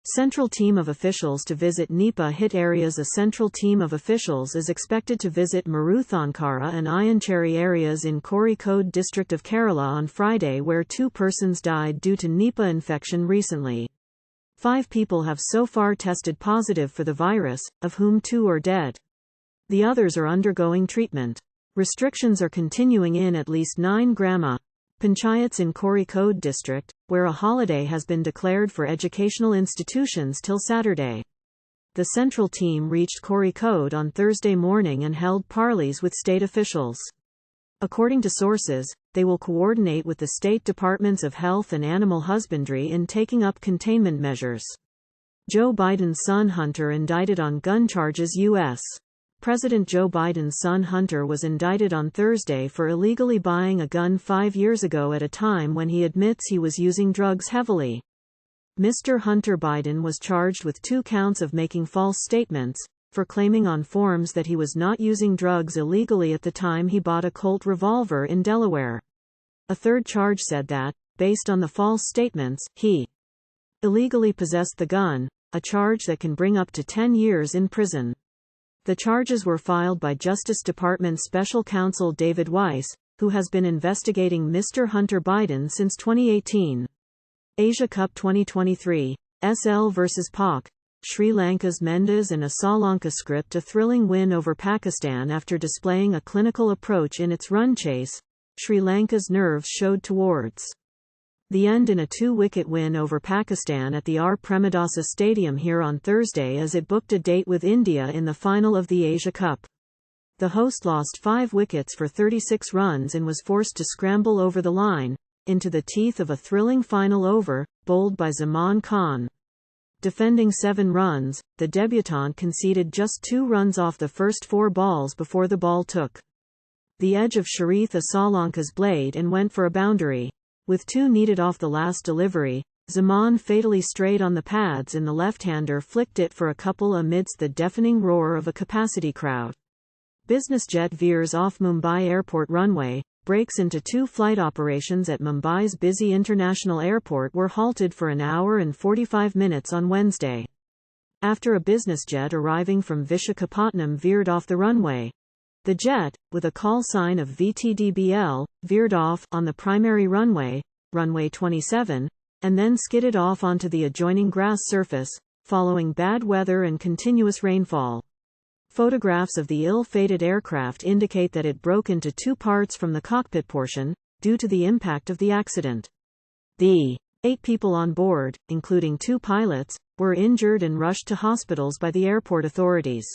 Central team of officials to visit Nipah-hit areas. A central team of officials is expected to visit Maruthonkara and Ayancheri areas in Kozhikode district of Kerala on Friday, where 2 persons died due to Nipah infection recently. 5 people have so far tested positive for the virus, of whom 2 are dead. The others are undergoing treatment. Restrictions are continuing in at least 9 grama panchayats in Kozhikode district, where a holiday has been declared for educational institutions till Saturday. The central team reached Kozhikode on Thursday morning and held parleys with state officials. According to sources, they will coordinate with the state departments of Health and Animal Husbandry in taking up containment measures. Joe Biden's son Hunter indicted on gun charges. U.S. President Joe Biden's son Hunter was indicted on Thursday for illegally buying a gun 5 years ago at a time when he admits he was using drugs heavily. Mr. Hunter Biden was charged with 2 counts of making false statements, for claiming on forms that he was not using drugs illegally at the time he bought a Colt revolver in Delaware. A third charge said that, based on the false statements, he illegally possessed the gun, a charge that can bring up to 10 years in prison. The charges were filed by Justice Department Special Counsel David Weiss, who has been investigating Mr. Hunter Biden since 2018. Asia Cup 2023, SL vs Pak. Sri Lanka's Mendes and Asalanka script a thrilling win over Pakistan after displaying a clinical approach in its run chase. Sri Lanka's nerves showed towards the end in a 2-wicket win over Pakistan at the R. Premadasa Stadium here on Thursday as it booked a date with India in the final of the Asia Cup. The host lost 5 wickets for 36 runs and was forced to scramble over the line, into the teeth of a thrilling final over, bowled by Zaman Khan. Defending 7 runs, the debutant conceded just 2 runs off the first 4 balls before the ball took the edge of Sharith Asalanka's blade and went for a boundary. With 2 needed off the last delivery, Zaman fatally strayed on the pads and the left-hander flicked it for a couple amidst the deafening roar of a capacity crowd. Business jet veers off Mumbai Airport runway, breaks into 2 flight operations at Mumbai's busy international airport were halted for an hour and 45 minutes on Wednesday. After a business jet arriving from Visakhapatnam veered off the runway, the jet, with a call sign of VTDBL, veered off on the primary runway, runway 27, and then skidded off onto the adjoining grass surface, following bad weather and continuous rainfall. Photographs of the ill-fated aircraft indicate that it broke into 2 parts from the cockpit portion, due to the impact of the accident. The 8 people on board, including 2 pilots, were injured and rushed to hospitals by the airport authorities.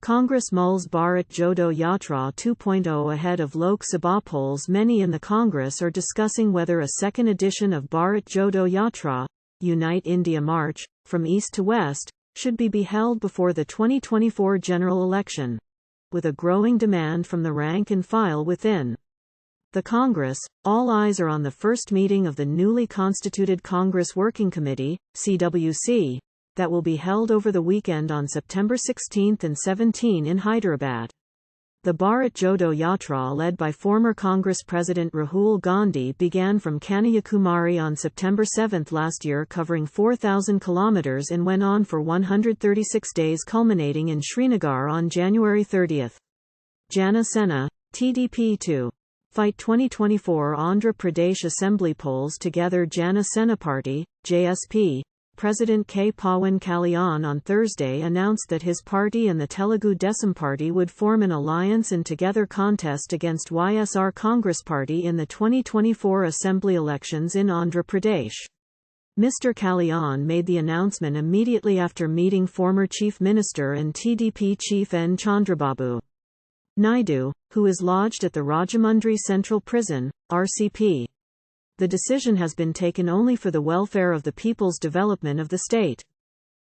Congress mulls Bharat Jodo Yatra 2.0 ahead of Lok Sabha polls. Many in the Congress are discussing whether a second edition of Bharat Jodo Yatra, Unite India March, from east to west, should be held before the 2024 general election, with a growing demand from the rank and file within the Congress. All eyes are on the first meeting of the newly constituted Congress Working Committee, CWC, that will be held over the weekend on September 16 and 17 in Hyderabad. The Bharat Jodo Yatra, led by former Congress President Rahul Gandhi, began from Kanyakumari on September 7 last year, covering 4,000 kilometers and went on for 136 days, culminating in Srinagar on January 30. Jana Sena, TDP to fight 2024 Andhra Pradesh Assembly polls. Together Jana Sena Party, JSP, President K. Pawan Kalyan on Thursday announced that his party and the Telugu Desam Party would form an alliance and together contest against YSR Congress Party in the 2024 Assembly elections in Andhra Pradesh. Mr. Kalyan made the announcement immediately after meeting former Chief Minister and TDP Chief N. Chandrababu Naidu, who is lodged at the Rajahmundry Central Prison, RCP. The decision has been taken only for the welfare of the people's development of the state.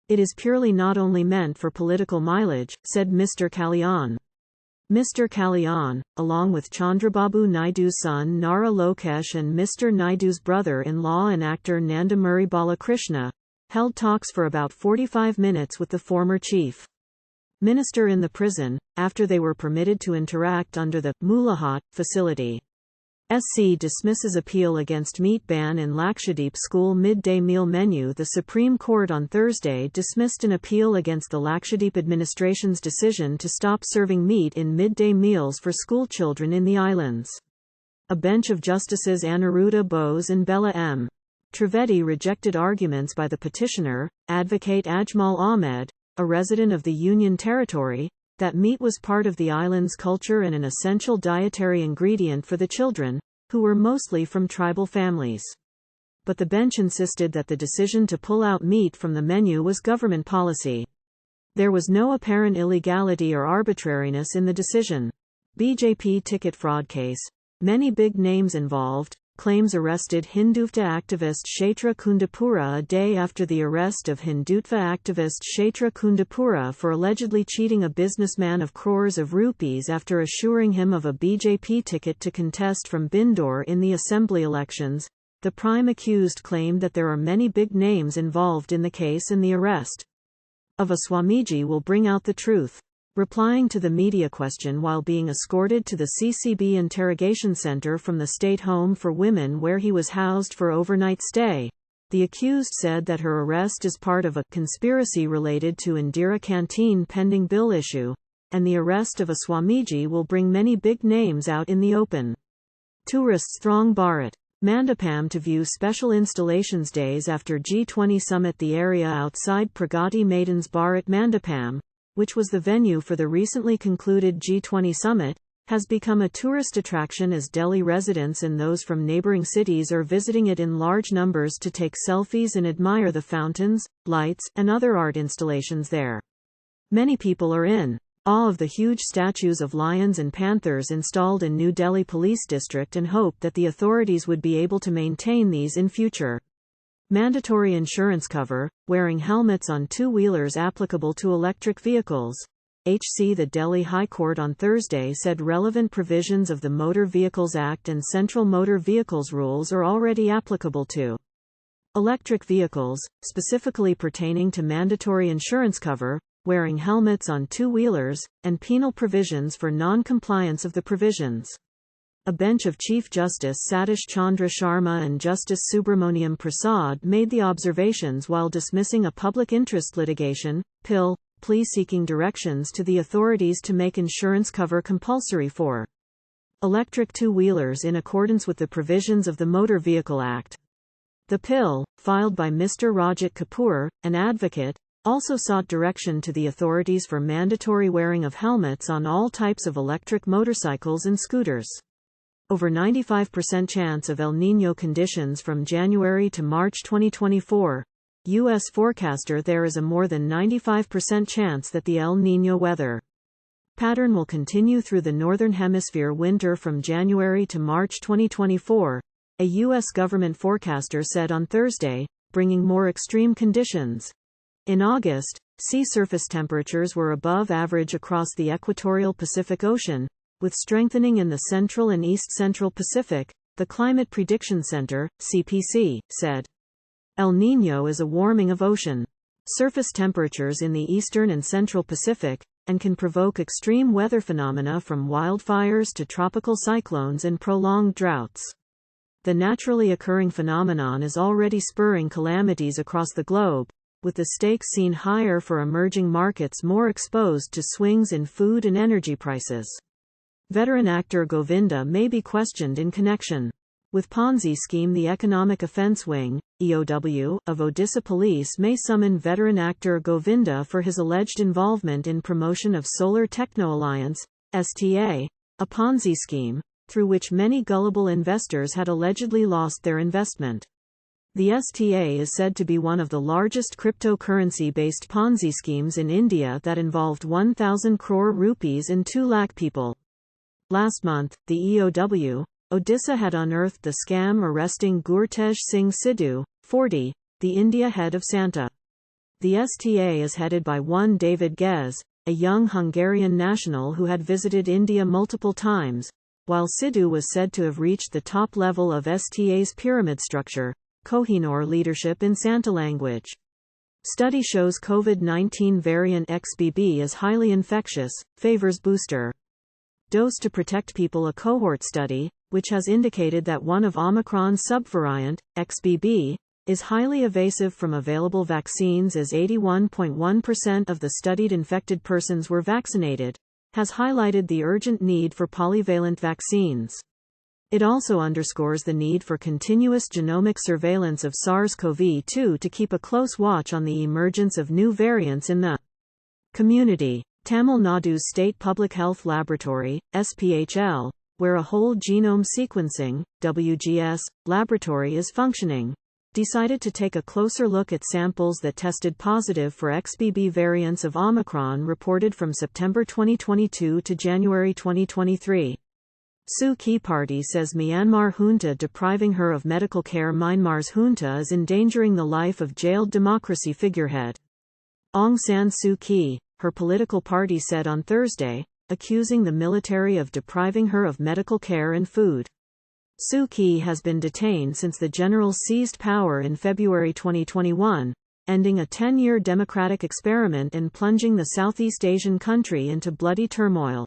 It is purely not only meant for political mileage, said Mr. Kalyan. Mr. Kalyan, along with Chandrababu Naidu's son Nara Lokesh and Mr. Naidu's brother-in-law and actor Nandamuri Balakrishna, held talks for about 45 minutes with the former chief minister in the prison, after they were permitted to interact under the Nipah-hit facility. SC dismisses appeal against meat ban in Lakshadweep school midday meal menu. The Supreme Court on Thursday dismissed an appeal against the Lakshadweep administration's decision to stop serving meat in midday meals for schoolchildren in the islands. A bench of Justices Aniruddha Bose and Bella M. Trivedi rejected arguments by the petitioner, Advocate Ajmal Ahmed, a resident of the Union Territory, that meat was part of the island's culture and an essential dietary ingredient for the children, who were mostly from tribal families. But the bench insisted that the decision to pull out meat from the menu was government policy. There was no apparent illegality or arbitrariness in the decision. BJP ticket fraud case. Many big names involved. Claims arrested Hindutva activist Kshetra Kundapura a day after the arrest of Hindutva activist Kshetra Kundapura for allegedly cheating a businessman of crores of rupees after assuring him of a BJP ticket to contest from Bindor in the assembly elections. The prime accused claimed that there are many big names involved in the case and the arrest of a Swamiji will bring out the truth. Replying to the media question while being escorted to the CCB interrogation center from the state home for women where he was housed for overnight stay, the accused said that her arrest is part of a conspiracy related to Indira Canteen pending bill issue, and the arrest of a Swamiji will bring many big names out in the open. Tourists throng Bharat Mandapam to view special installations days after G20 summit. The area outside Pragati Maidan's Bharat Mandapam, which was the venue for the recently concluded G20 summit, has become a tourist attraction as Delhi residents and those from neighboring cities are visiting it in large numbers to take selfies and admire the fountains, lights, and other art installations there. Many people are in awe of the huge statues of lions and panthers installed in New Delhi Police District and hope that the authorities would be able to maintain these in future. Mandatory insurance cover, wearing helmets on two-wheelers applicable to electric vehicles. The Delhi High Court on Thursday said relevant provisions of the Motor Vehicles Act and Central Motor Vehicles rules are already applicable to electric vehicles, specifically pertaining to mandatory insurance cover, wearing helmets on two-wheelers, and penal provisions for non-compliance of the provisions. A bench of Chief Justice Satish Chandra Sharma and Justice Subramaniam Prasad made the observations while dismissing a public interest litigation plea seeking directions to the authorities to make insurance cover compulsory for electric two-wheelers in accordance with the provisions of the Motor Vehicle Act. The PIL, filed by Mr. Rajat Kapoor, an advocate, also sought direction to the authorities for mandatory wearing of helmets on all types of electric motorcycles and scooters. Over 95% chance of El Niño conditions from January to March 2024. U.S. forecaster: there is a more than 95% chance that the El Niño weather pattern will continue through the Northern Hemisphere winter from January to March 2024, a U.S. government forecaster said on Thursday, bringing more extreme conditions. In August, sea surface temperatures were above average across the equatorial Pacific Ocean, with strengthening in the Central and East Central Pacific, the Climate Prediction Center, CPC, said. El Niño is a warming of ocean surface temperatures in the eastern and central Pacific, and can provoke extreme weather phenomena from wildfires to tropical cyclones and prolonged droughts. The naturally occurring phenomenon is already spurring calamities across the globe, with the stakes seen higher for emerging markets more exposed to swings in food and energy prices. Veteran actor Govinda may be questioned in connection with Ponzi scheme. The Economic Offence Wing, EOW, of Odisha Police may summon veteran actor Govinda for his alleged involvement in promotion of Solar Techno Alliance, STA, a Ponzi scheme, through which many gullible investors had allegedly lost their investment. The STA is said to be one of the largest cryptocurrency-based Ponzi schemes in India that involved 1,000 crore rupees and 2 lakh people. Last month, the EOW, Odisha had unearthed the scam, arresting Gurtej Singh Sidhu, 40, the India head of Santa. The STA is headed by one David Gez, a young Hungarian national who had visited India multiple times, while Sidhu was said to have reached the top level of STA's pyramid structure, Kohinoor leadership in Santa language. Study shows COVID-19 variant XBB is highly infectious, favors booster. Dose to Protect People, a cohort study, which has indicated that one of Omicron's subvariant, XBB, is highly evasive from available vaccines as 81.1% of the studied infected persons were vaccinated, has highlighted the urgent need for polyvalent vaccines. It also underscores the need for continuous genomic surveillance of SARS-CoV-2 to keep a close watch on the emergence of new variants in the community. Tamil Nadu's State Public Health Laboratory, SPHL, where a whole genome sequencing, WGS, laboratory is functioning, decided to take a closer look at samples that tested positive for XBB variants of Omicron reported from September 2022 to January 2023. Suu Kyi Party says Myanmar junta depriving her of medical care. Myanmar's junta is endangering the life of jailed democracy figurehead Aung San Suu Kyi, her political party said on Thursday, accusing the military of depriving her of medical care and food. Suu Kyi has been detained since the generals seized power in February 2021, ending a 10-year democratic experiment and plunging the Southeast Asian country into bloody turmoil.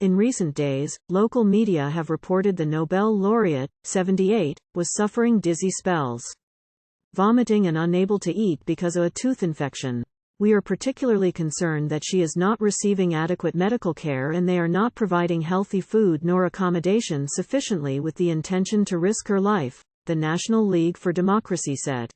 In recent days, local media have reported the Nobel laureate, 78, was suffering dizzy spells, vomiting and unable to eat because of a tooth infection. We are particularly concerned that she is not receiving adequate medical care and they are not providing healthy food nor accommodation sufficiently with the intention to risk her life, the National League for Democracy said.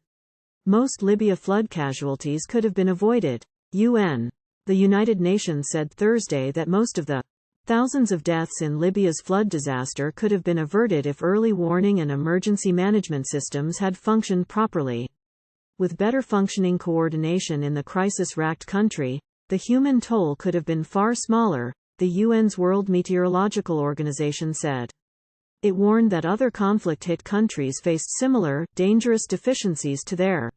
Most Libya flood casualties could have been avoided. UN. The United Nations said Thursday that most of the thousands of deaths in Libya's flood disaster could have been averted if early warning and emergency management systems had functioned properly. With better functioning coordination in the crisis-racked country, the human toll could have been far smaller, the UN's World Meteorological Organization said. It warned that other conflict-hit countries faced similar, dangerous deficiencies to their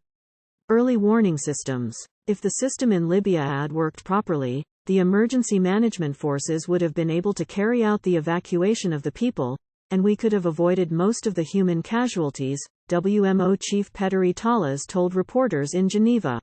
early warning systems. If the system in Libya had worked properly, the emergency management forces would have been able to carry out the evacuation of the people, and we could have avoided most of the human casualties, WMO chief Petteri Talas told reporters in Geneva.